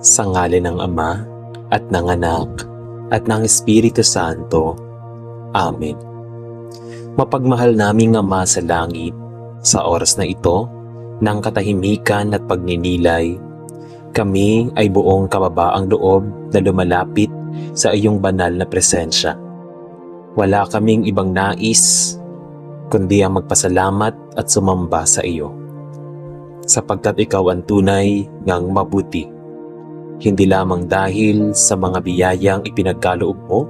Sa ngalan ng Ama, at ng Anak, at ng Espiritu Santo. Amen. Mapagmahal naming Ama sa langit, sa oras na ito, ng katahimikan at pagninilay, kami ay buong kababaang loob na lumalapit sa iyong banal na presensya. Wala kaming ibang nais, kundi ang magpasalamat at sumamba sa iyo. Sapagkat ikaw ang tunay ngang mabuti. Hindi lamang dahil sa mga biyayang ipinagkaloob mo,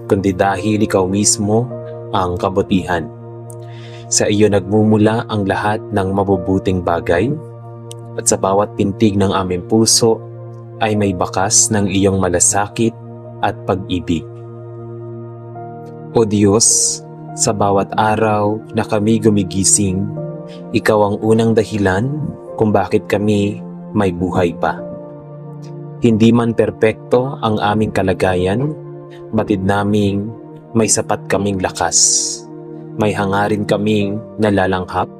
kundi dahil ikaw mismo ang kabutihan. Sa iyo nagmumula ang lahat ng mabubuting bagay, at sa bawat pintig ng aming puso ay may bakas ng iyong malasakit at pag-ibig. O Diyos, sa bawat araw na kami gumigising, ikaw ang unang dahilan kung bakit kami may buhay pa. Hindi man perpekto ang aming kalagayan, batid naming may sapat kaming lakas. May hangarin kaming nalalanghap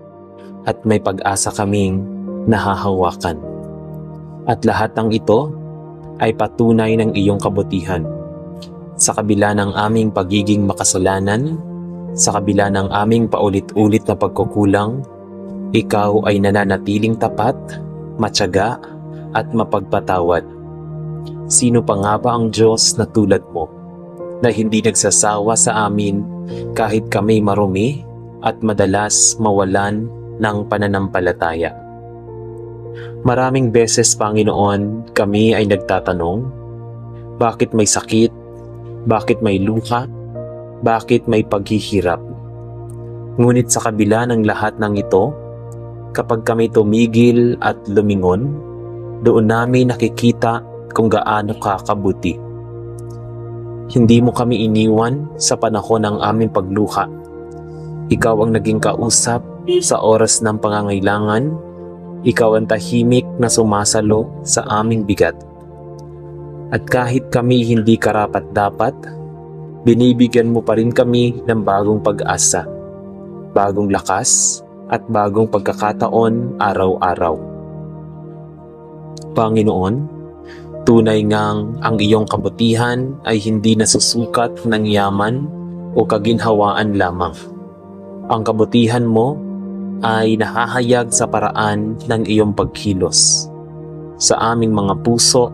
at may pag-asa kaming nahahawakan. At lahat ng ito ay patunay ng iyong kabutihan. Sa kabila ng aming pagiging makasalanan, sa kabila ng aming paulit-ulit na pagkukulang, ikaw ay nananatiling tapat, matyaga at mapagpatawad. Sino pa nga ba ang Diyos na tulad mo, na hindi nagsasawa sa amin kahit kami marumi at madalas mawalan ng pananampalataya? Maraming beses, Panginoon, kami ay nagtatanong, bakit may sakit? Bakit may luha? Bakit may paghihirap? Ngunit sa kabila ng lahat ng ito, kapag kami tumigil at lumingon, doon namin nakikita kung gaano ka kabuti. Hindi mo kami iniwan sa panahon ng aming pagluha. Ikaw ang naging kausap sa oras ng pangangailangan. Ikaw ang tahimik na sumasalo sa aming bigat. At kahit kami hindi karapat-dapat, binibigyan mo pa rin kami ng bagong pag-asa, bagong lakas at bagong pagkakataon araw-araw. Panginoon, tunay ngang ang iyong kabutihan ay hindi nasusukat ng yaman o kaginhawaan lamang. Ang kabutihan mo ay nahahayag sa paraan ng iyong pagkilos sa aming mga puso,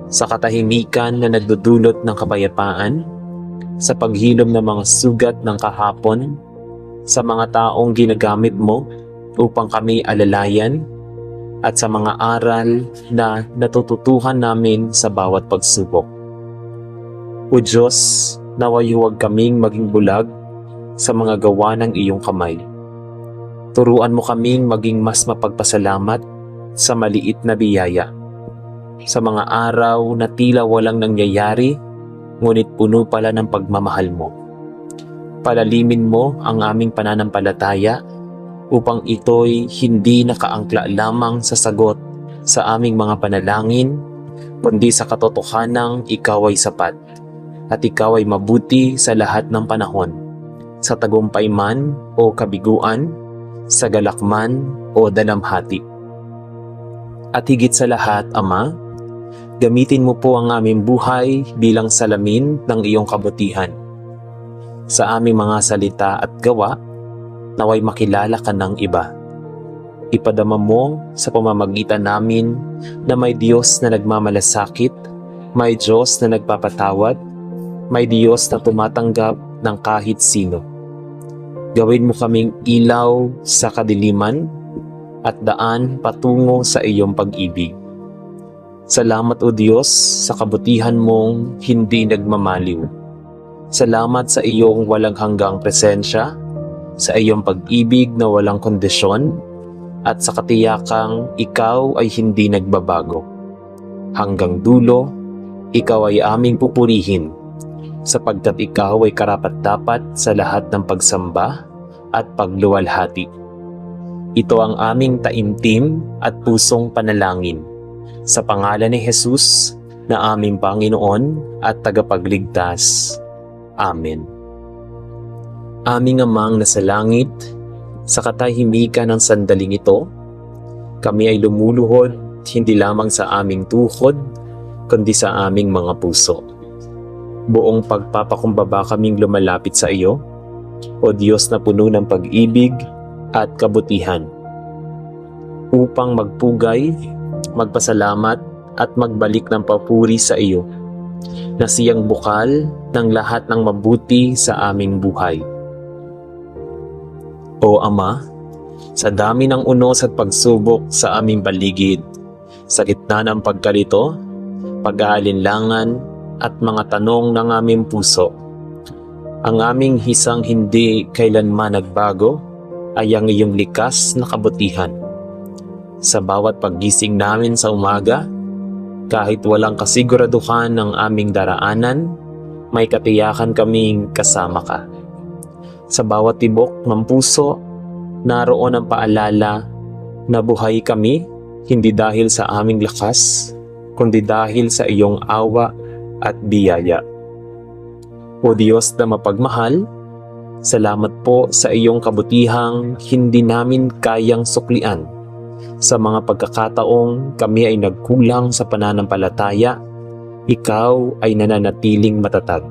sa katahimikan na nagdudulot ng kapayapaan, sa paghilom ng mga sugat ng kahapon, sa mga taong ginagamit mo upang kami alalayan, at sa mga aral na natututuhan namin sa bawat pagsubok. O Diyos, naway huwag kaming maging bulag sa mga gawa ng iyong kamay. Turuan mo kaming maging mas mapagpasalamat sa maliit na biyaya. Sa mga araw na tila walang nangyayari, ngunit puno pala ng pagmamahal mo. Palalimin mo ang aming pananampalataya upang ito'y hindi nakaangkla lamang sa sagot sa aming mga panalangin, kundi sa katotohanang ikaw ay sapat at ikaw ay mabuti sa lahat ng panahon, sa tagumpay man o kabiguan, sa galak man o dalamhati. At higit sa lahat, Ama, gamitin mo po ang aming buhay bilang salamin ng iyong kabutihan. Sa aming mga salita at gawa, naway makilala ka ng iba. Ipadama mo sa pamamagitan namin na may Diyos na nagmamalasakit, may Diyos na nagpapatawad, may Diyos na tumatanggap ng kahit sino. Gawin mo kaming ilaw sa kadiliman at daan patungo sa iyong pag-ibig. Salamat o Diyos sa kabutihan mong hindi nagmamaliw. Salamat sa iyong walang hanggang presensya, sa iyong pag-ibig na walang kondisyon, at sa katiyakang ikaw ay hindi nagbabago. Hanggang dulo, ikaw ay aming pupurihin, sapagkat ikaw ay karapat-dapat sa lahat ng pagsamba at pagluwalhati. Ito ang aming taimtim at pusong panalangin, sa pangalan ni Jesus na aming Panginoon at Tagapagligtas. Amen. Aming Amang nasa langit, sa katahimikan ng sandaling ito, kami ay lumuluhod hindi lamang sa aming tuhod, kundi sa aming mga puso. Buong pagpapakumbaba kaming lumalapit sa iyo, O Diyos na puno ng pag-ibig at kabutihan, upang magpugay, magpasalamat at magbalik ng papuri sa iyo, na siyang bukal ng lahat ng mabuti sa aming buhay. O Ama, sa dami ng unos at pagsubok sa aming paligid, sa gitna ng pagkalito, pag-aalinlangan at mga tanong ng aming puso, ang aming hisang hindi kailanman nagbago ay ang iyong likas na kabutihan. Sa bawat paggising namin sa umaga, kahit walang kasiguraduhan ng aming daraanan, may katiyakan kaming kasama ka. Sa bawat tibok ng puso, naroon ang paalala na buhay kami hindi dahil sa aming lakas, kundi dahil sa iyong awa at biyaya. O Diyos na mapagmahal, salamat po sa iyong kabutihang hindi namin kayang suklian. Sa mga pagkakataong kami ay nagkulang sa pananampalataya, ikaw ay nananatiling matatag.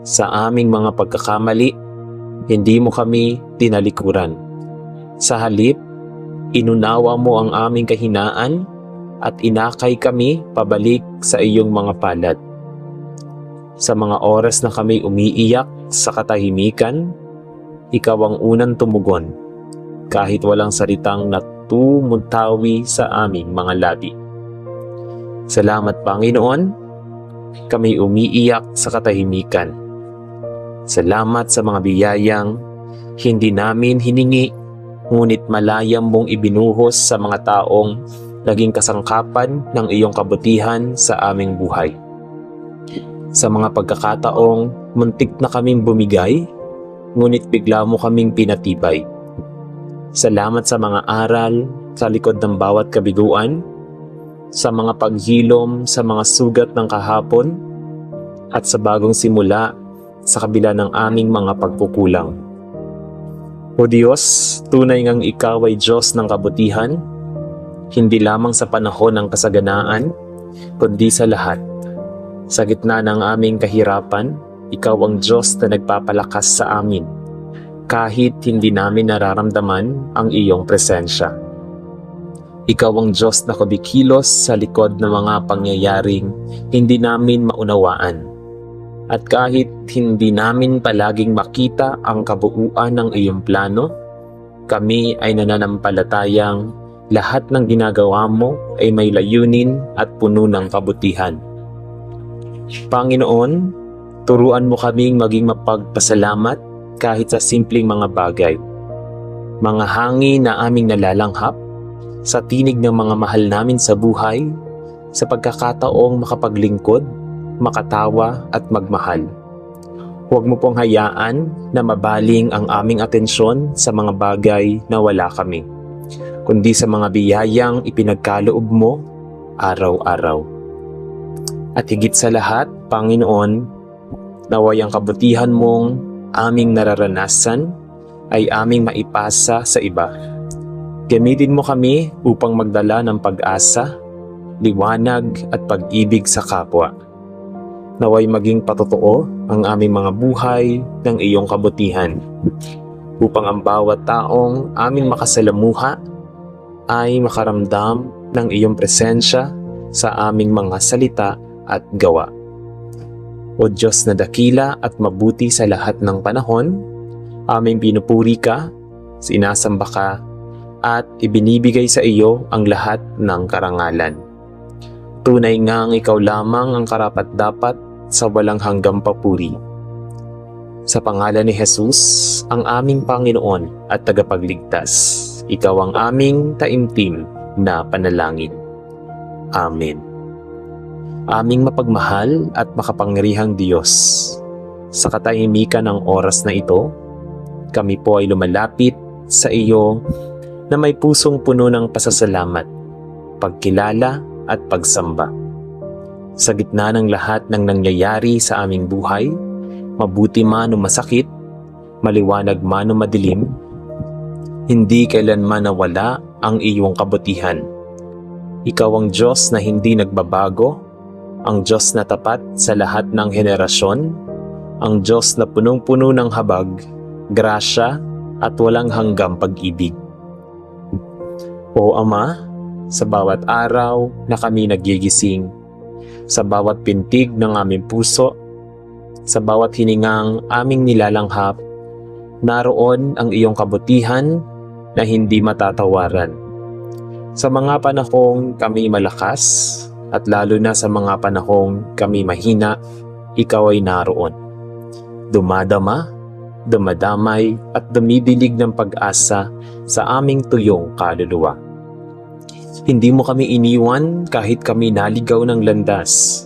Sa aming mga pagkakamali, hindi mo kami tinalikuran. Sa halip, inunawa mo ang aming kahinaan at inakay kami pabalik sa iyong mga palad. Sa mga oras na kami umiiyak sa katahimikan, ikaw ang unang tumugon, kahit walang salitang natumuntawi sa aming mga labi. Salamat Panginoon, kami umiiyak sa katahimikan. Salamat sa mga biyayang hindi namin hiningi, ngunit malayam mong ibinuhos sa mga taong naging kasangkapan ng iyong kabutihan sa aming buhay. Sa mga pagkakataong muntik na kaming bumigay, ngunit bigla mo kaming pinatibay. Salamat sa mga aral sa likod ng bawat kabiguan, sa mga paghilom sa mga sugat ng kahapon, at sa bagong simula sa kabila ng aming mga pagkukulang. O Diyos, tunay ngang ikaw ay Diyos ng kabutihan, hindi lamang sa panahon ng kasaganaan, kundi sa lahat. Sa gitna ng aming kahirapan, ikaw ang Diyos na nagpapalakas sa amin, kahit hindi namin nararamdaman ang iyong presensya. Ikaw ang Diyos na kumikilos sa likod ng mga pangyayaring hindi namin maunawaan. At kahit hindi namin palaging makita ang kabuuan ng iyong plano, kami ay nananampalatayang lahat ng ginagawa mo ay may layunin at puno ng kabutihan. Panginoon, turuan mo kaming maging mapagpasalamat kahit sa simpleng mga bagay. Mga hangin na aming nalalanghap, sa tinig ng mga mahal namin sa buhay, sa pagkakataong makapaglingkod, makatawa at magmahal. Huwag mo pong hayaan na mabaling ang aming atensyon sa mga bagay na wala kami, kundi sa mga biyayang ipinagkaloob mo araw-araw. At higit sa lahat, Panginoon, naway ang kabutihan mong aming nararanasan ay aming maipasa sa iba. Gamitin mo kami upang magdala ng pag-asa, liwanag at pag-ibig sa kapwa. Naway maging patotoo ang aming mga buhay ng iyong kabutihan, upang ang bawat taong aming makasalamuha ay makaramdam ng iyong presensya sa aming mga salita at gawa. O Diyos na dakila at mabuti sa lahat ng panahon, aming pinupuri ka, sinasamba ka, at ibinibigay sa iyo ang lahat ng karangalan. Tunay ngang ikaw lamang ang karapat-dapat sa walang hanggang papuri. Sa pangalan ni Jesus, ang aming Panginoon at tagapagligtas, ikaw ang aming taimtim na panalangin. Amen. Aming mapagmahal at makapangyarihang Diyos, sa katahimikan ng oras na ito, kami po ay lumalapit sa iyo na may pusong puno ng pasasalamat, pagkilala at pagsamba. Sa gitna ng lahat ng nangyayari sa aming buhay, mabuti man o masakit, maliwanag man o madilim, hindi kailanman nawala ang iyong kabutihan. Ikaw ang Diyos na hindi nagbabago, ang Diyos na tapat sa lahat ng henerasyon, ang Diyos na punong-puno ng habag, grasya at walang hanggang pag-ibig. O Ama, sa bawat araw na kami nagigising, sa bawat pintig ng aming puso, sa bawat hiningang aming nilalanghap, naroon ang iyong kabutihan na hindi matatawaran. Sa mga panahong kami malakas at lalo na sa mga panahong kami mahina, ikaw ay naroon. Dumadama, dumadamay at dumidilig ng pag-asa sa aming tuyong kaluluwa. Hindi mo kami iniwan kahit kami naligaw ng landas.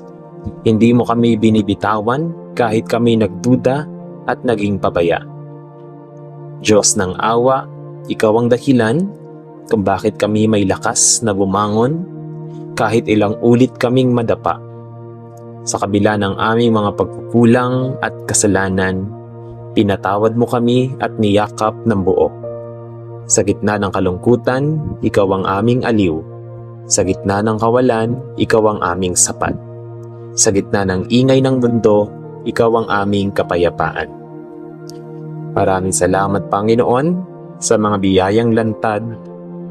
Hindi mo kami binibitawan kahit kami nagduda at naging pabaya. Diyos ng awa, ikaw ang dahilan kung bakit kami may lakas na bumangon kahit ilang ulit kaming madapa. Sa kabila ng aming mga pagkukulang at kasalanan, pinatawad mo kami at niyakap ng buo. Sa gitna ng kalungkutan, ikaw ang aming aliw. Sa gitna ng kawalan, ikaw ang aming sapat. Sa gitna ng ingay ng mundo, ikaw ang aming kapayapaan. Maraming salamat, Panginoon, sa mga biyayang lantad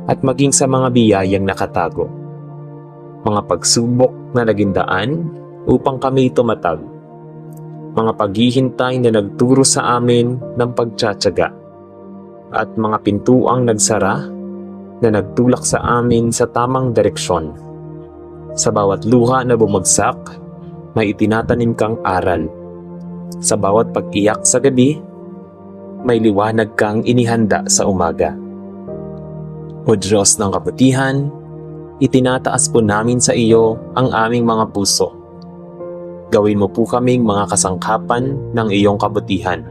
at maging sa mga biyayang nakatago. Mga pagsubok na naging daan upang kami tumatag. Mga paghihintay na nagturo sa amin ng pagtsatsaga. At mga pintuang nagsara na nagtulak sa amin sa tamang direksyon. Sa bawat luha na bumagsak, may itinatanim kang aral. Sa bawat pag-iyak sa gabi, may liwanag kang inihanda sa umaga. O Diyos ng kabutihan, itinataas po namin sa iyo ang aming mga puso. Gawin mo po kaming mga kasangkapan ng iyong kabutihan.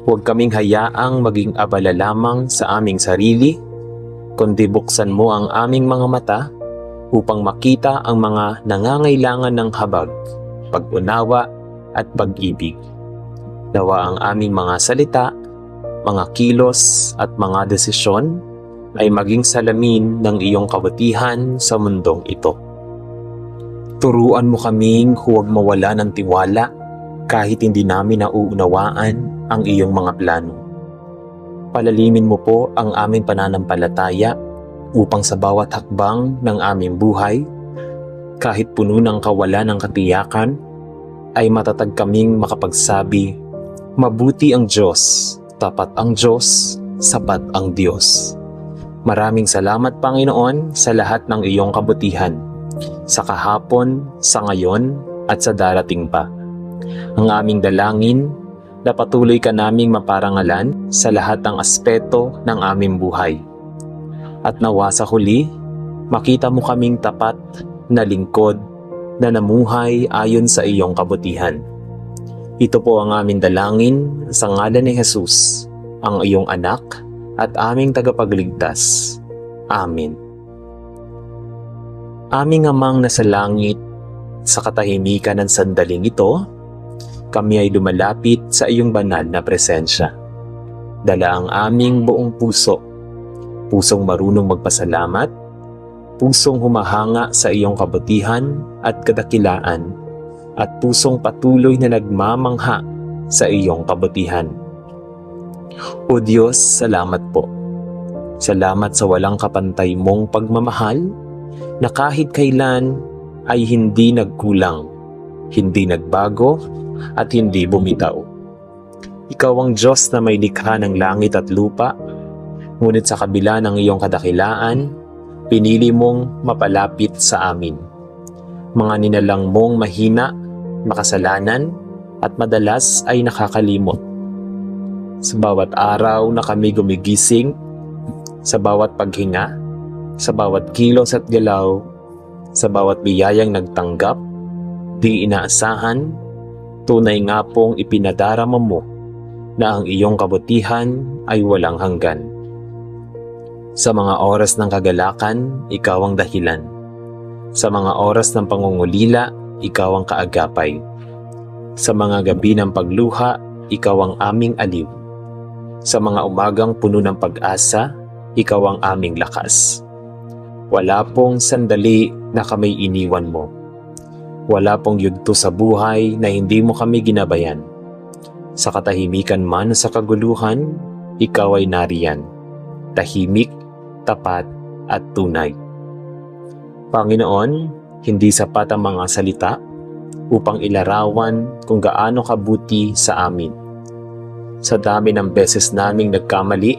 Huwag kaming hayaang maging abala lamang sa aming sarili, kundi buksan mo ang aming mga mata upang makita ang mga nangangailangan ng habag, pag-unawa at pag-ibig. Nawa ang aming mga salita, mga kilos at mga desisyon ay maging salamin ng iyong kabutihan sa mundong ito. Turuan mo kaming huwag mawala ng tiwala kahit hindi namin nauunawaan ang iyong mga plano. Palalimin mo po ang aming pananampalataya upang sa bawat hakbang ng aming buhay, kahit puno ng kawalan ng katiyakan, ay matatag kaming makapagsabi, mabuti ang Diyos, tapat ang Diyos, sapat ang Diyos. Maraming salamat, Panginoon, sa lahat ng iyong kabutihan, sa kahapon, sa ngayon, at sa darating pa. Ang aming dalangin na patuloy ka naming maparangalan sa lahat ng aspeto ng aming buhay. At nawa sa huli, makita mo kaming tapat na lingkod na namuhay ayon sa iyong kabutihan. Ito po ang aming dalangin sa ngalan ni Jesus, ang iyong anak at aming tagapagligtas. Amen. Aming Amang nasa langit, sa katahimikan ng sandaling ito, kami ay lumalapit sa iyong banal na presensya. Dala ang aming buong puso, pusong marunong magpasalamat, pusong humahanga sa iyong kabutihan at kadakilaan, at pusong patuloy na nagmamangha sa iyong kabutihan. O Diyos, salamat po. Salamat sa walang kapantay mong pagmamahal na kahit kailan ay hindi nagkulang, hindi nagbago, at hindi bumitaw. Ikaw ang Diyos na may likha ng langit at lupa, ngunit sa kabila ng iyong kadakilaan, pinili mong mapalapit sa amin. Mga ninalang mong mahina, makasalanan, at madalas ay nakakalimot. Sa bawat araw na kami gumigising, sa bawat paghinga, sa bawat kilos at galaw, sa bawat biyayang nagtanggap, di inaasahan, tunay nga pong ipinadarama mo na ang iyong kabutihan ay walang hanggan. Sa mga oras ng kagalakan, ikaw ang dahilan. Sa mga oras ng pangungulila, ikaw ang kaagapay. Sa mga gabi ng pagluha, ikaw ang aming aliw. Sa mga umagang puno ng pag-asa, ikaw ang aming lakas. Wala pong sandali na kami iniwan mo. Wala pong yugto sa buhay na hindi mo kami ginabayan. Sa katahimikan man o sa kaguluhan, ikaw ay nariyan. Tahimik, tapat, at tunay. Panginoon, hindi sapat ang mga salita upang ilarawan kung gaano kabuti sa amin. Sa dami ng beses naming nagkamali,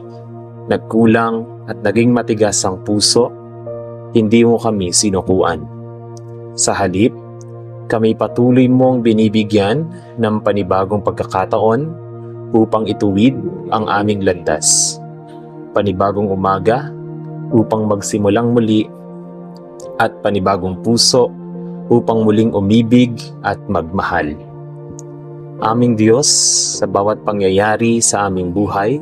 nagkulang at naging matigas ang puso, hindi mo kami sinukuan. Sa halip, kami patuloy mong binibigyan ng panibagong pagkakataon upang ituwid ang aming landas. Panibagong umaga upang magsimulang muli at panibagong puso upang muling umibig at magmahal. Aming Diyos, sa bawat pangyayari sa aming buhay,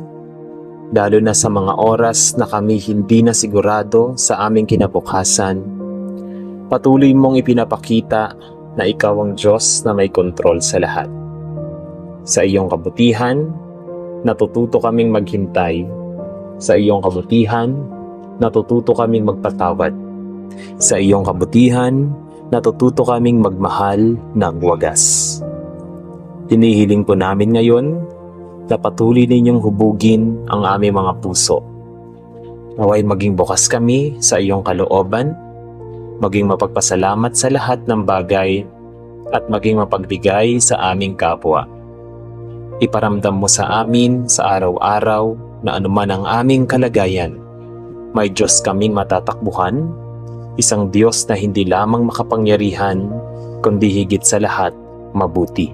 lalo na sa mga oras na kami hindi na sigurado sa aming kinabukasan, patuloy mong ipinapakita na ikaw ang Diyos na may kontrol sa lahat. Sa iyong kabutihan, natututo kaming maghintay. Sa iyong kabutihan, natututo kaming magpatawad. Sa iyong kabutihan, natututo kaming magmahal ng wagas. Hinihiling po namin ngayon na patuloy ninyong hubugin ang aming mga puso. Naway maging bukas kami sa iyong kalooban, maging mapagpasalamat sa lahat ng bagay, at maging mapagbigay sa aming kapwa. Iparamdam mo sa amin sa araw-araw na anuman ang aming kalagayan, may Diyos kaming matatakbuhan, isang Diyos na hindi lamang makapangyarihan, kundi higit sa lahat, mabuti.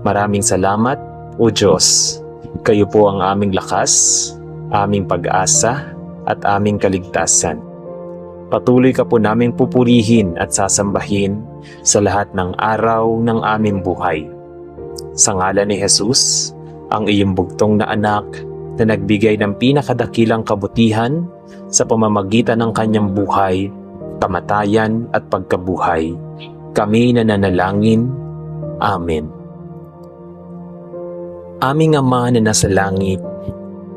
Maraming salamat, O Diyos, kayo po ang aming lakas, aming pag-asa, at aming kaligtasan. Patuloy ka po naming pupurihin at sasambahin sa lahat ng araw ng aming buhay. Sa ngalan ni Jesus, ang iyong bugtong na anak na nagbigay ng pinakadakilang kabutihan sa pamamagitan ng kanyang buhay, kamatayan at pagkabuhay, kami nananalangin. Amen. Aming Ama na nasa langit,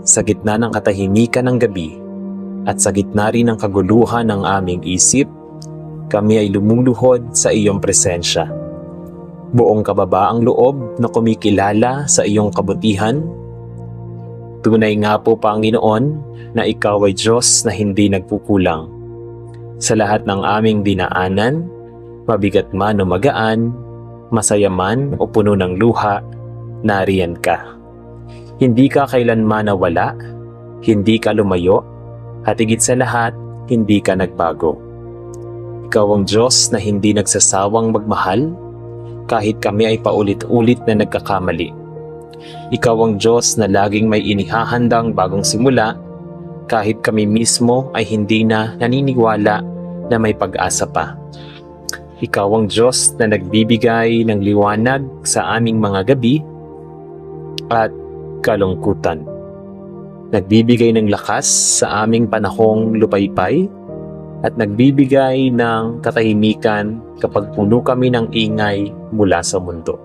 sa gitna ng katahimikan ng gabi at sa gitna rin ng kaguluhan ng aming isip, kami ay lumuluhod sa iyong presensya. Buong kababaang loob na kumikilala sa iyong kabutihan. Tunay nga po, Panginoon, na ikaw ay Diyos na hindi nagkukulang. Sa lahat ng aming dinaanan, mabigat man o magaan, masaya man o puno ng luha, nariyan ka. Hindi ka kailanman nawala, hindi ka lumayo, at higit sa lahat, hindi ka nagbago. Ikaw ang Diyos na hindi nagsasawang magmahal, kahit kami ay paulit-ulit na nagkakamali. Ikaw ang Diyos na laging may inihahandang bagong simula, kahit kami mismo ay hindi na naniniwala na may pag-asa pa. Ikaw ang Diyos na nagbibigay ng liwanag sa aming mga gabi at kalungkutan. Nagbibigay ng lakas sa aming panahong lupaypay at nagbibigay ng katahimikan kapag puno kami ng ingay mula sa mundo.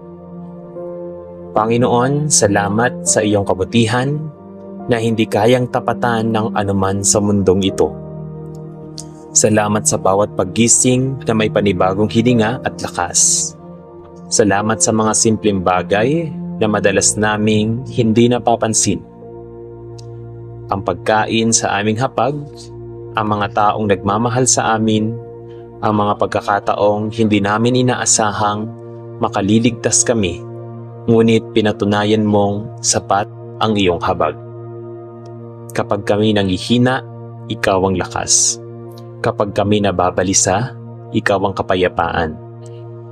Panginoon, salamat sa iyong kabutihan na hindi kayang tapatan ng anuman sa mundong ito. Salamat sa bawat paggising na may panibagong hininga at lakas. Salamat sa mga simpleng bagay na madalas naming hindi napapansin. Ang pagkain sa aming hapag, ang mga taong nagmamahal sa amin, ang mga pagkakataong hindi namin inaasahang makaliligtas kami, ngunit pinatunayan mong sapat ang iyong habag. Kapag kami nangihina, ikaw ang lakas. Kapag kami nababalisa, ikaw ang kapayapaan.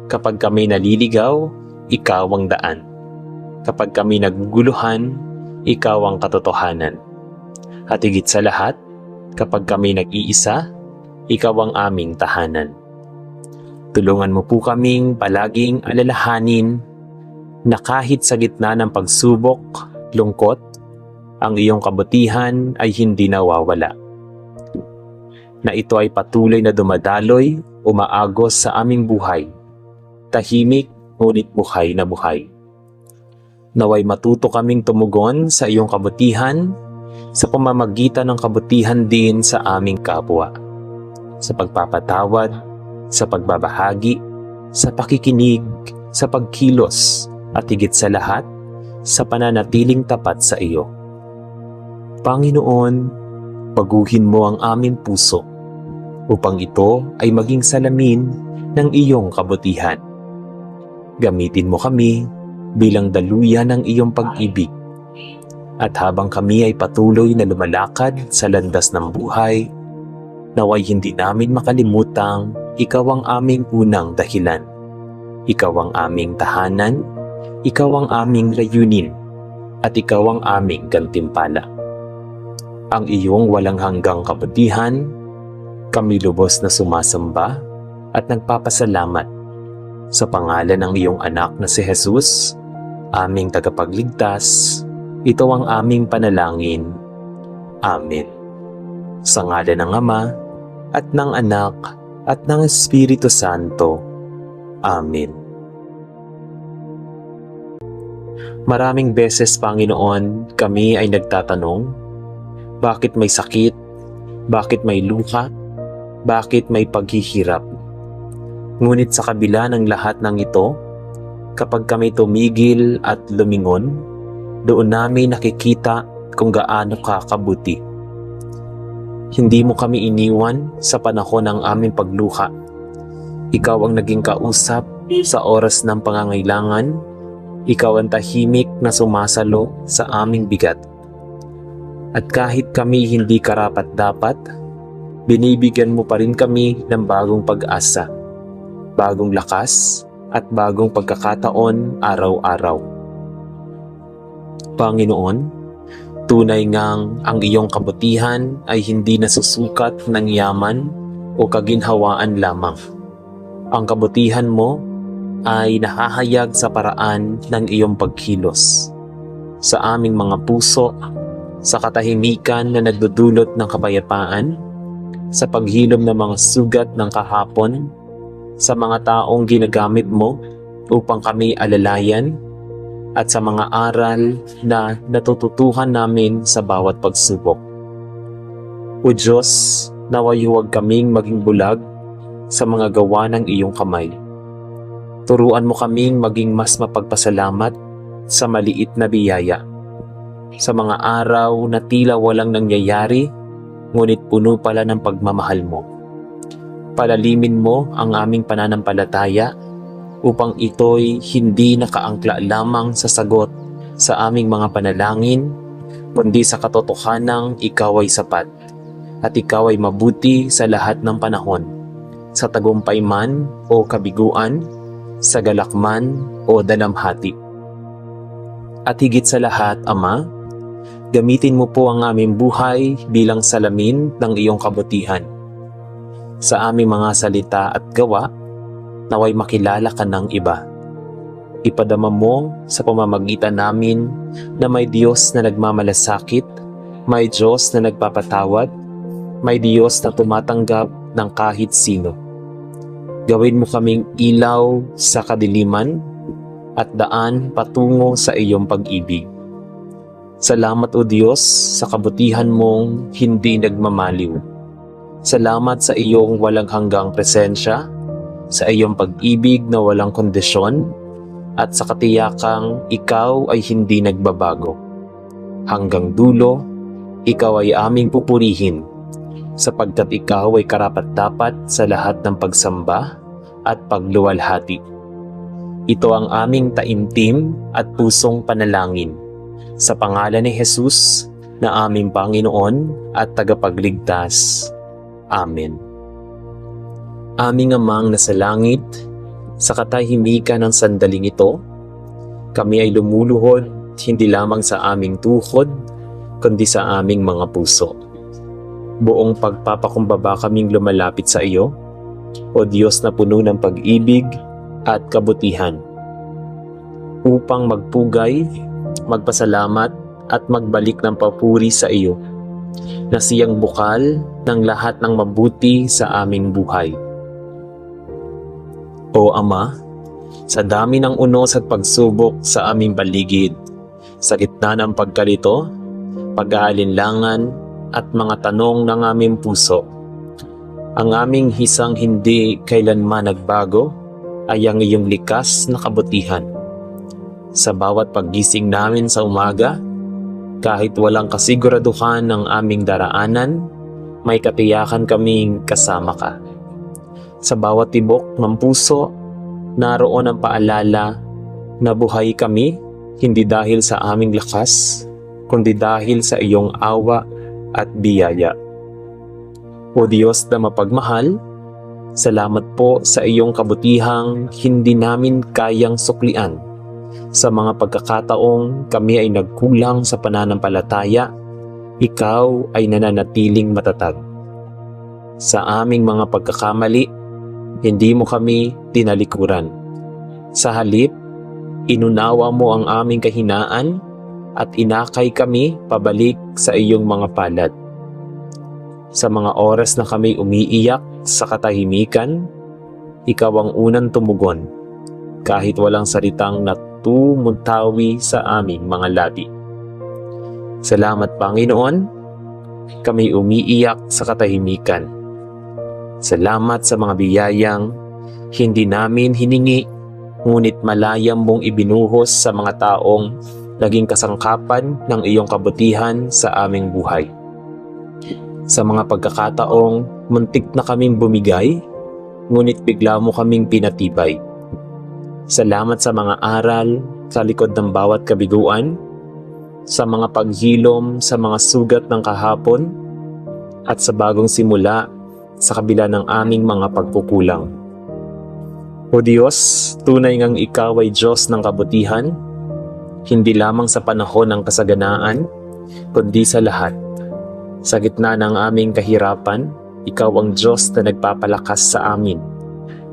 Kapag kami naliligaw, ikaw ang daan. Kapag kami naguguluhan, ikaw ang katotohanan. At higit sa lahat, kapag kami nag-iisa, ikaw ang aming tahanan. Tulungan mo po kaming palaging alalahanin na kahit sa gitna ng pagsubok, lungkot, ang iyong kabutihan ay hindi nawawala. Na ito ay patuloy na dumadaloy, umaagos sa aming buhay. Tahimik, ngunit buhay na buhay. Naway matuto kaming tumugon sa iyong kabutihan sa pamamagitan ng kabutihan din sa aming kapwa. sa pagpapatawad, sa pagbabahagi, sa pakikinig, sa pagkilos, at higit sa lahat, sa pananatiling tapat sa iyo. Panginoon, baguhin mo ang aming puso upang ito ay maging salamin ng iyong kabutihan. Gamitin mo kami bilang daluyan ng iyong pag-ibig. At habang kami ay patuloy na lumalakad sa landas ng buhay, naway hindi namin makalimutang ikaw ang aming unang dahilan. Ikaw ang aming tahanan, ikaw ang aming layunin, at ikaw ang aming gantimpala. Ang iyong walang hanggang kabutihan, kami lubos na sumasamba at nagpapasalamat sa pangalan ng iyong anak na si Jesus, aming tagapagligtas. Ito ang aming panalangin. Amen. Sa ngalan ng Ama, at ng Anak, at ng Espiritu Santo. Amen. Maraming beses, Panginoon, kami ay nagtatanong, bakit may sakit? Bakit may luha? Bakit may paghihirap? Ngunit sa kabila ng lahat ng ito, kapag kami tumigil at lumingon, doon namin nakikita kung gaano ka kabuti. Hindi mo kami iniwan sa panahon ng aming pagluha. Ikaw ang naging kausap sa oras ng pangangailangan. Ikaw ang tahimik na sumasalo sa aming bigat. At kahit kami hindi karapat-dapat, binibigyan mo pa rin kami ng bagong pag-asa, bagong lakas, at bagong pagkakataon araw-araw. Panginoon, tunay ngang ang iyong kabutihan ay hindi nasusukat ng yaman o kaginhawaan lamang. Ang kabutihan mo ay nahahayag sa paraan ng iyong pagkilos sa aming mga puso, sa katahimikan na nagdudulot ng kapayapaan, sa paghilom ng mga sugat ng kahapon, sa mga taong ginagamit mo upang kami alalayan, at sa mga aral na natututuhan namin sa bawat pagsubok. O Diyos, naway huwag kaming maging bulag sa mga gawa ng iyong kamay. Turuan mo kaming maging mas mapagpasalamat sa maliit na biyaya. Sa mga araw na tila walang nangyayari, ngunit puno pala ng pagmamahal mo. Palalimin mo ang aming pananampalataya upang ito'y hindi nakaangkla lamang sa sagot sa aming mga panalangin, kundi sa katotohanang ikaw ay sapat at ikaw ay mabuti sa lahat ng panahon, sa tagumpay man o kabiguan, sa galak man o dalamhati. At higit sa lahat, Ama, gamitin mo po ang aming buhay bilang salamin ng iyong kabutihan. Sa aming mga salita at gawa, naway makilala ka ng iba. Ipadama mo sa pamamagitan namin na may Diyos na nagmamalasakit, may Diyos na nagpapatawad, may Diyos na tumatanggap ng kahit sino. Gawin mo kaming ilaw sa kadiliman at daan patungo sa iyong pag-ibig. Salamat o Diyos sa kabutihan mong hindi nagmamaliw. Salamat sa iyong walang hanggang presensya, sa iyong pag-ibig na walang kondisyon, at sa katiyakang ikaw ay hindi nagbabago. Hanggang dulo, ikaw ay aming pupurihin, sapagkat ikaw ay karapat-dapat sa lahat ng pagsamba at pagluwalhati. Ito ang aming taimtim at pusong panalangin, sa pangalan ni Jesus na aming Panginoon at tagapagligtas. Amen. Aming Amang nasa langit, sa katahimikan ng sandaling ito, kami ay lumuluhod hindi lamang sa aming tuhod, kundi sa aming mga puso. Buong pagpapakumbaba kaming lumalapit sa iyo, O Diyos na puno ng pag-ibig at kabutihan, upang magpugay, magpasalamat at magbalik ng papuri sa iyo, na siyang bukal ng lahat ng mabuti sa aming buhay. O Ama, sa dami ng unos at pagsubok sa aming paligid, sa gitna ng pagkalito, pag-aalinlangan at mga tanong ng aming puso, Ang aming hisang hindi kailanman nagbago ay ang iyong likas na kabutihan. Sa bawat paggising namin sa umaga, kahit walang kasiguraduhan ng aming daraanan, may katiyakan kaming kasama ka. Sa bawat tibok ng puso, naroon ang paalala na buhay kami hindi dahil sa aming lakas, kundi dahil sa iyong awa at biyaya. O Diyos na mapagmahal, salamat po sa iyong kabutihang hindi namin kayang suklian. Sa mga pagkakataong kami ay nagkulang sa pananampalataya, ikaw ay nananatiling matatag. Sa aming mga pagkakamali, hindi mo kami tinalikuran. Sa halip, inunawa mo ang aming kahinaan at inakay kami pabalik sa iyong mga palad. Sa mga oras na kami umiiyak sa katahimikan, ikaw ang unang tumugon, kahit walang salitang natumuntawi sa aming mga labi. Salamat Panginoon, kami umiiyak sa katahimikan. Salamat sa mga biyayang hindi namin hiningi, ngunit malayam mong ibinuhos sa mga taong naging kasangkapan ng iyong kabutihan sa aming buhay. Sa mga pagkakataong muntik na kaming bumigay, ngunit bigla mo kaming pinatibay. Salamat sa mga aral sa likod ng bawat kabiguan, sa mga paghilom sa mga sugat ng kahapon, at sa bagong simula sa kabila ng aming mga pagkukulang. O Diyos, tunay ngang ikaw ay Diyos ng kabutihan, hindi lamang sa panahon ng kasaganaan, kundi sa lahat. Sa gitna ng aming kahirapan, ikaw ang Diyos na nagpapalakas sa amin,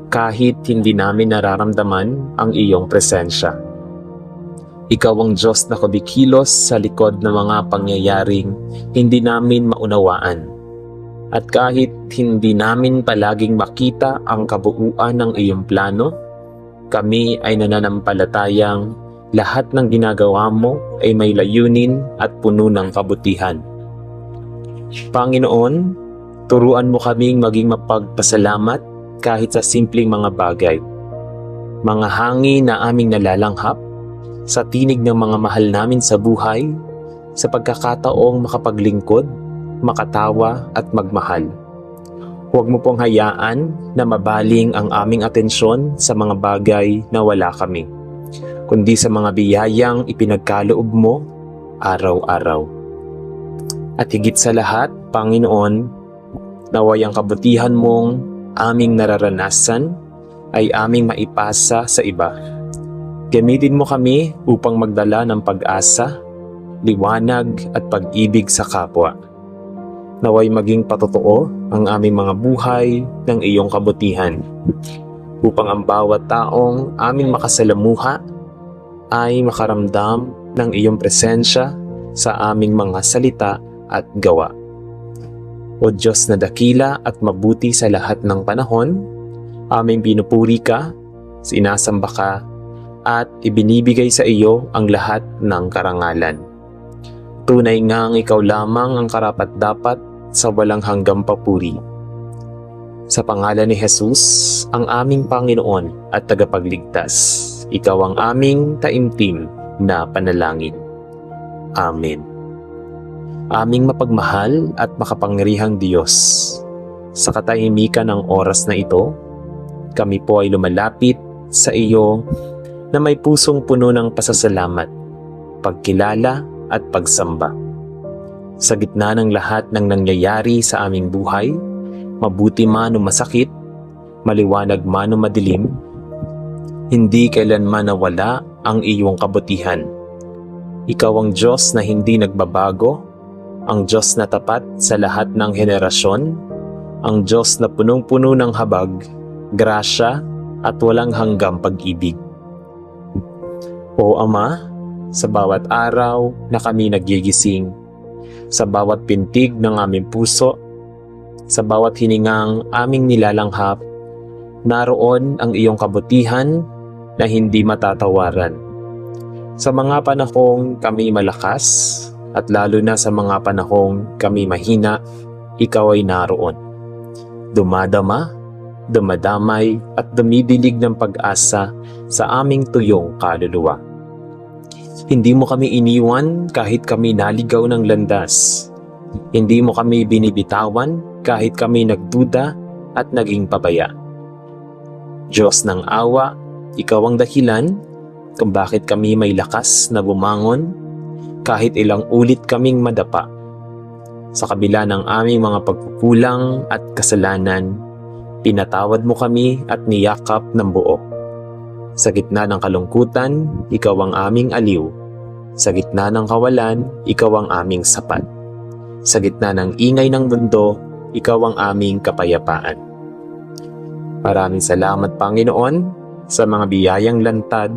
kahit hindi namin nararamdaman ang iyong presensya. Ikaw ang Diyos na kumikilos sa likod ng mga pangyayaring hindi namin maunawaan. At kahit hindi namin palaging makita ang kabuuan ng iyong plano, kami ay nananampalatayang lahat ng ginagawa mo ay may layunin at puno ng kabutihan. Panginoon, turuan mo kaming maging mapagpasalamat kahit sa simpleng mga bagay. Mga hangin na aming nalalanghap, sa tinig ng mga mahal namin sa buhay, sa pagkakataong makapaglingkod, makatawa at magmahal. Huwag mo pong hayaan na mabaling ang aming atensyon sa mga bagay na wala kami, kundi sa mga biyayang ipinagkaloob mo araw-araw. At higit sa lahat, Panginoon, naway ang kabutihan mong aming nararanasan ay aming maipasa sa iba. Gamitin mo kami upang magdala ng pag-asa, liwanag at pag-ibig sa kapwa. Naway maging patotoo ang aming mga buhay ng iyong kabutihan, upang ang bawat taong aming makasalamuha ay makaramdam ng iyong presensya sa aming mga salita at gawa. O Diyos na dakila at mabuti sa lahat ng panahon, aming pinupuri ka, sinasamba ka, at ibinibigay sa iyo ang lahat ng karangalan. Tunay ngang ikaw lamang ang karapat-dapat sa walang hanggang papuri. Sa pangalan ni Jesus, ang aming Panginoon at tagapagligtas, ikaw ang aming taimtim na panalangin. Amen. Aming mapagmahal at makapangyarihang Diyos, sa katahimikan ng oras na ito, kami po ay lumalapit sa iyo na may pusong puno ng pasasalamat, pagkilala at pagsamba. Sa gitna ng lahat ng nangyayari sa aming buhay, mabuti man o masakit, maliwanag man o madilim, hindi kailanman nawala ang iyong kabutihan. Ikaw ang Diyos na hindi nagbabago, ang Diyos na tapat sa lahat ng henerasyon, ang Diyos na punong-puno ng habag, grasya at walang hanggang pag-ibig. O Ama, sa bawat araw na kami nagigising, sa bawat pintig ng aming puso, sa bawat hiningang aming nilalanghap, naroon ang iyong kabutihan na hindi matatawaran. Sa mga panahong kami malakas, at lalo na sa mga panahong kami mahina, ikaw ay naroon. dumadama, dumadamay at dumidilig ng pag-asa sa aming tuyong kaluluwa. Hindi mo kami iniwan kahit kami naligaw ng landas. Hindi mo kami binibitawan kahit kami nagduda at naging pabaya. Diyos ng awa, Ikaw ang dahilan kung bakit kami may lakas na bumangon kahit ilang ulit kaming madapa. Sa kabila ng aming mga pagkukulang at kasalanan, pinatawad mo kami at niyakap ng buo. Sa gitna ng kalungkutan, Ikaw ang aming aliw. Sa gitna ng kawalan, Ikaw ang aming sapat. Sa gitna ng ingay ng mundo, Ikaw ang aming kapayapaan. Maraming salamat, Panginoon, sa mga biyayang lantad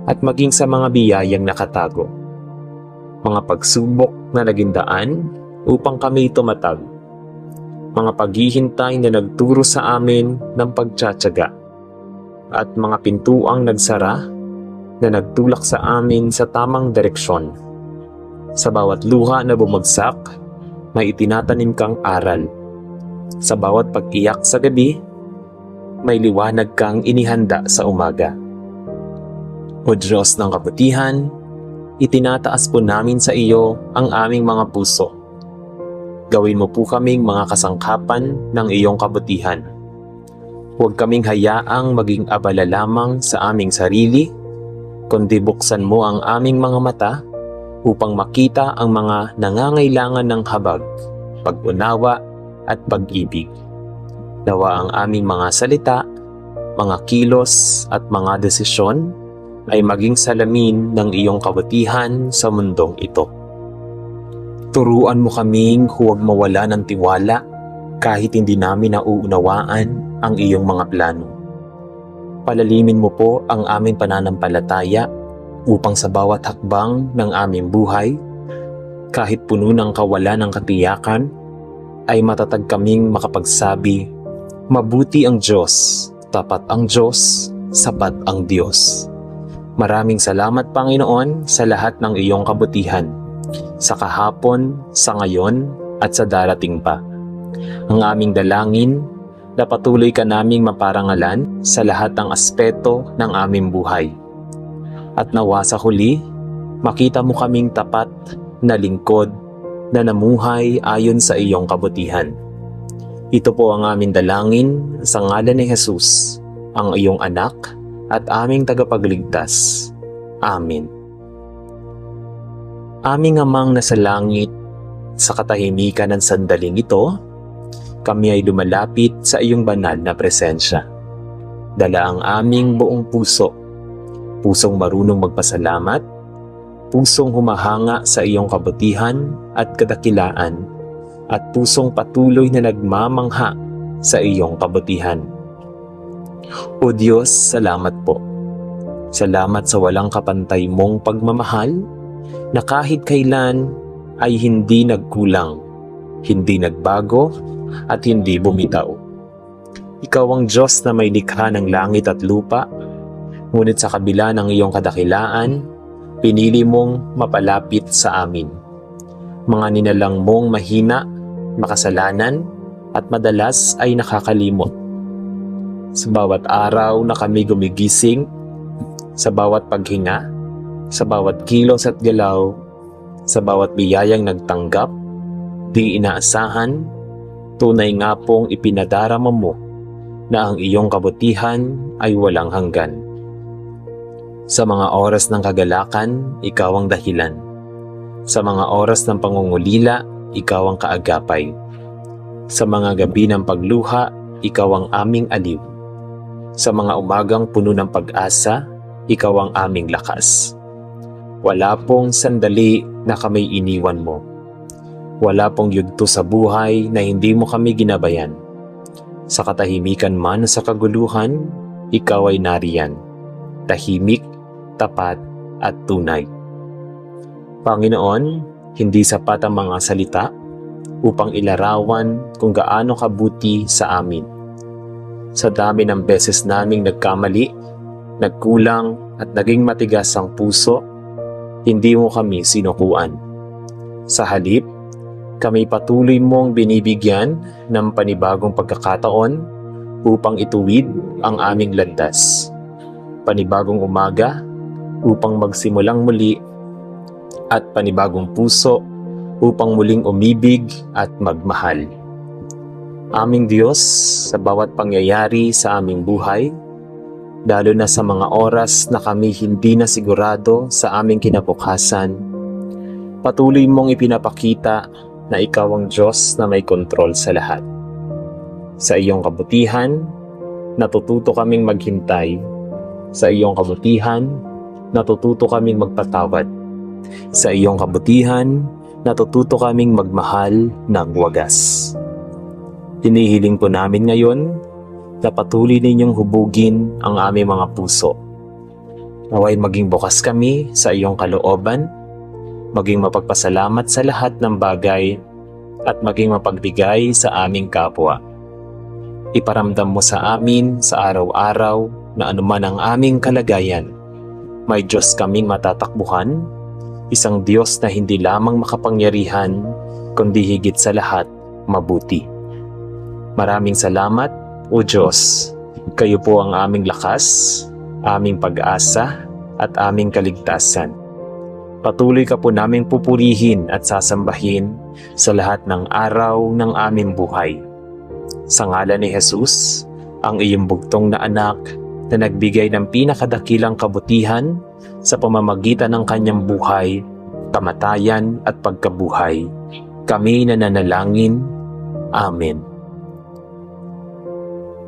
at maging sa mga biyayang nakatago. Mga pagsubok na naging daan upang kami tumatag. Mga paghihintay na nagturo sa amin ng pagtsatsaga. At mga pintuang nagsara na nagtulak sa amin sa tamang direksyon. Sa bawat luha na bumagsak, may itinatanim kang aral. Sa bawat pag-iyak sa gabi, may liwanag kang inihanda sa umaga. O Diyos ng kabutihan, itinataas po namin sa iyo ang aming mga puso. Gawin mo po kaming mga kasangkapan ng iyong kabutihan. Huwag kaming hayaang maging abala lamang sa aming sarili, kundi buksan mo ang aming mga mata upang makita ang mga nangangailangan ng habag, pag-unawa at pag-ibig. Nawa ang aming mga salita, mga kilos at mga desisyon ay maging salamin ng iyong kabutihan sa mundong ito. Turuan mo kaming huwag mawala ng tiwala kahit hindi namin nauunawaan ang iyong mga plano. Palalimin mo po ang aming pananampalataya upang sa bawat hakbang ng aming buhay, kahit puno ng kawalan ng katiyakan, ay matatag kaming makapagsabi, mabuti ang Diyos, tapat ang Diyos, sapat ang Diyos. Maraming salamat, Panginoon, sa lahat ng iyong kabutihan, sa kahapon, sa ngayon, at sa darating pa. Ang aming dalangin na patuloy ka naming maparangalan sa lahat ng aspeto ng aming buhay. At nawa sa huli, makita mo kaming tapat na lingkod na namuhay ayon sa iyong kabutihan. Ito po ang aming dalangin sa ngalan ni Jesus, ang iyong anak at aming tagapagligtas. Amen. Aming Amang nasa langit, sa katahimikan ng sandaling ito, kami ay lumalapit sa iyong banal na presensya. Dala ang aming buong puso, pusong marunong magpasalamat, pusong humahanga sa iyong kabutihan at kadakilaan, at pusong patuloy na nagmamangha sa iyong kabutihan. O Diyos, salamat po. Salamat sa walang kapantay mong pagmamahal na kahit kailan ay hindi nagkulang, hindi nagbago, at hindi bumitaw. Ikaw ang Diyos na may likha ng langit at lupa, ngunit sa kabila ng iyong kadakilaan, pinili mong mapalapit sa amin. Mga ninalang mong mahina, makasalanan, at madalas ay nakakalimot. Sa bawat araw na kami gumigising, sa bawat paghinga, sa bawat kilos at galaw, sa bawat biyayang nagtanggap, di inaasahan, tunay nga pong ipinadarama mo na ang iyong kabutihan ay walang hanggan. Sa mga oras ng kagalakan, ikaw ang dahilan. Sa mga oras ng pangungulila, ikaw ang kaagapay. Sa mga gabi ng pagluha, ikaw ang aming aliw. Sa mga umagang puno ng pag-asa, ikaw ang aming lakas. Wala pong sandali na kami iniwan mo. Wala pong yugto sa buhay na hindi mo kami ginabayan. Sa katahimikan man o sa kaguluhan, ikaw ay nariyan. Tahimik, tapat, at tunay. Panginoon, hindi sapat ang mga salita upang ilarawan kung gaano kabuti sa amin. Sa dami ng beses naming nagkamali, nagkulang at naging matigas ang puso, hindi mo kami sinukuan. Sa halip, kami patuloy mong binibigyan ng panibagong pagkakataon upang ituwid ang aming landas. Panibagong umaga upang magsimulang muli at panibagong puso upang muling umibig at magmahal. Aming Diyos, sa bawat pangyayari sa aming buhay, lalo na sa mga oras na kami hindi na sigurado sa aming kinabukasan, patuloy mong ipinapakita na Ikaw ang Diyos na may kontrol sa lahat. Sa iyong kabutihan, natututo kaming maghintay. Sa iyong kabutihan, natututo kaming magpatawad. Sa iyong kabutihan, natututo kaming magmahal ng wagas. Hinihiling po namin ngayon na patuloy ninyong hubugin ang aming mga puso. Naway maging bukas kami sa iyong kalooban, maging mapagpasalamat sa lahat ng bagay at maging mapagbigay sa aming kapwa. Iparamdam mo sa amin sa araw-araw na anuman ang aming kalagayan, may Diyos kaming matatakbuhan, isang Diyos na hindi lamang makapangyarihan, kundi higit sa lahat, mabuti. Maraming salamat, O Diyos. Kayo po ang aming lakas, aming pag-asa, at aming kaligtasan. Patuloy ka po naming pupurihin at sasambahin sa lahat ng araw ng aming buhay. Sa ngalan ni Jesus, ang iyong bugtong na anak na nagbigay ng pinakadakilang kabutihan sa pamamagitan ng kanyang buhay, kamatayan at pagkabuhay, kami nananalangin. Amen.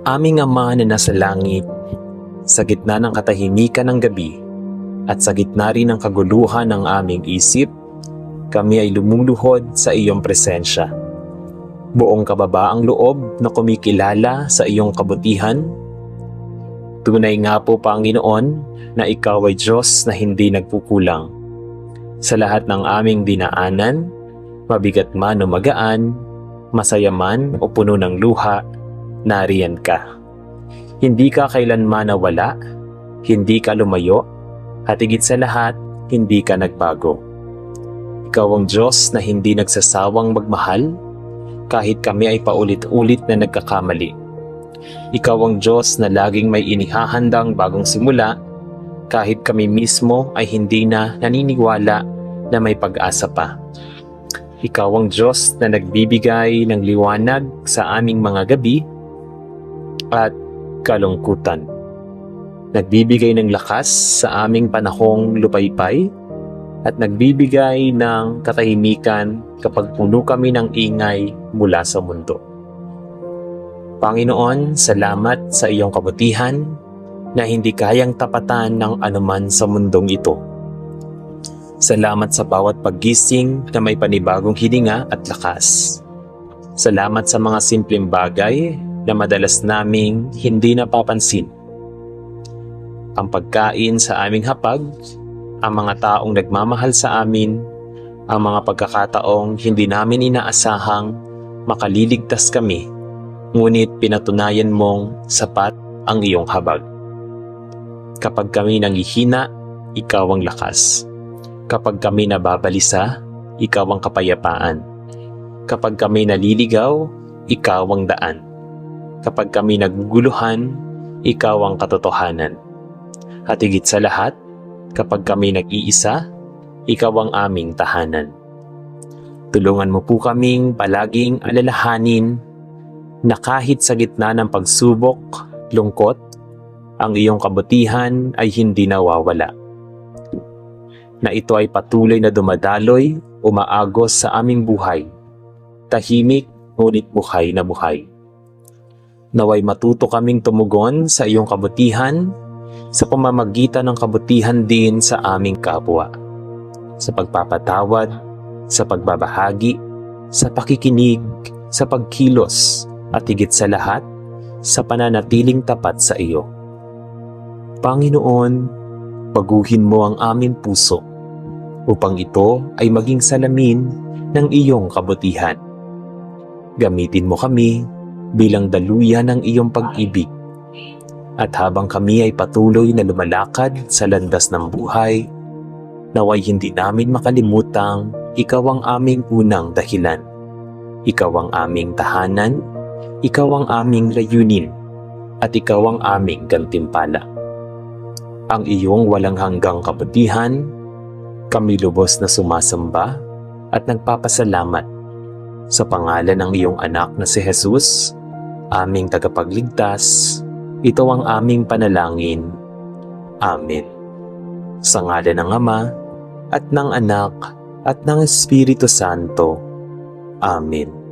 Aming Ama na nasa langit, sa gitna ng katahimikan ng gabi at sa gitna rin ng kaguluhan ng aming isip, kami ay lumuluhod sa iyong presensya. Buong kababaang loob na kumikilala sa iyong kabutihan. Tunay nga po, Panginoon, na ikaw ay Diyos na hindi nagkukulang. Sa lahat ng aming dinaanan, mabigat man o magaan, masaya man o puno ng luha, nariyan ka. Hindi ka kailanman nawala, hindi ka lumayo, at higit sa lahat, hindi ka nagbago. Ikaw ang Diyos na hindi nagsasawang magmahal, kahit kami ay paulit-ulit na nagkakamali. Ikaw ang Diyos na laging may inihahandang bagong simula, kahit kami mismo ay hindi na naniniwala na may pag-asa pa. Ikaw ang Diyos na nagbibigay ng liwanag sa aming mga gabi at kalungkutan. Nagbibigay ng lakas sa aming panahong lupaypay at nagbibigay ng katahimikan kapag puno kami ng ingay mula sa mundo. Panginoon, salamat sa iyong kabutihan na hindi kayang tapatan ng anuman sa mundong ito. Salamat sa bawat paggising na may panibagong hininga at lakas. Salamat sa mga simpleng bagay na madalas naming hindi napapansin. Ang pagkain sa aming hapag, ang mga taong nagmamahal sa amin, ang mga pagkakataong hindi namin inaasahang makaliligtas kami, ngunit pinatunayan mong sapat ang iyong habag. Kapag kami nanghihina, ikaw ang lakas. Kapag kami nababalisa, ikaw ang kapayapaan. Kapag kami naliligaw, ikaw ang daan. Kapag kami naguguluhan, ikaw ang katotohanan. At higit sa lahat, kapag kami nag-iisa, ikaw ang aming tahanan. Tulungan mo po kaming palaging alalahanin na kahit sa gitna ng pagsubok, lungkot, ang iyong kabutihan ay hindi nawawala. Na ito ay patuloy na dumadaloy, umaagos sa aming buhay. Tahimik, ngunit buhay na buhay. Naway matuto kaming tumugon sa iyong kabutihan sa pamamagitan ng kabutihan din sa aming kapwa. Sa pagpapatawad, sa pagbabahagi, sa pakikinig, sa pagkilos, at higit sa lahat, sa pananatiling tapat sa iyo. Panginoon, baguhin mo ang aming puso upang ito ay maging salamin ng iyong kabutihan. Gamitin mo kami bilang daluyan ng iyong pag-ibig. At habang kami ay patuloy na lumalakad sa landas ng buhay, naway hindi namin makalimutang ikaw ang aming unang dahilan. Ikaw ang aming tahanan, Ikaw ang aming layunin, at Ikaw ang aming gantimpala. Ang iyong walang hanggang kabutihan, kami lubos na sumasamba at nagpapasalamat sa pangalan ng iyong anak na si Jesus, aming tagapagligtas. Ito ang aming panalangin. Amen. Sa ngalan ng Ama, at ng Anak, at ng Espiritu Santo. Amen.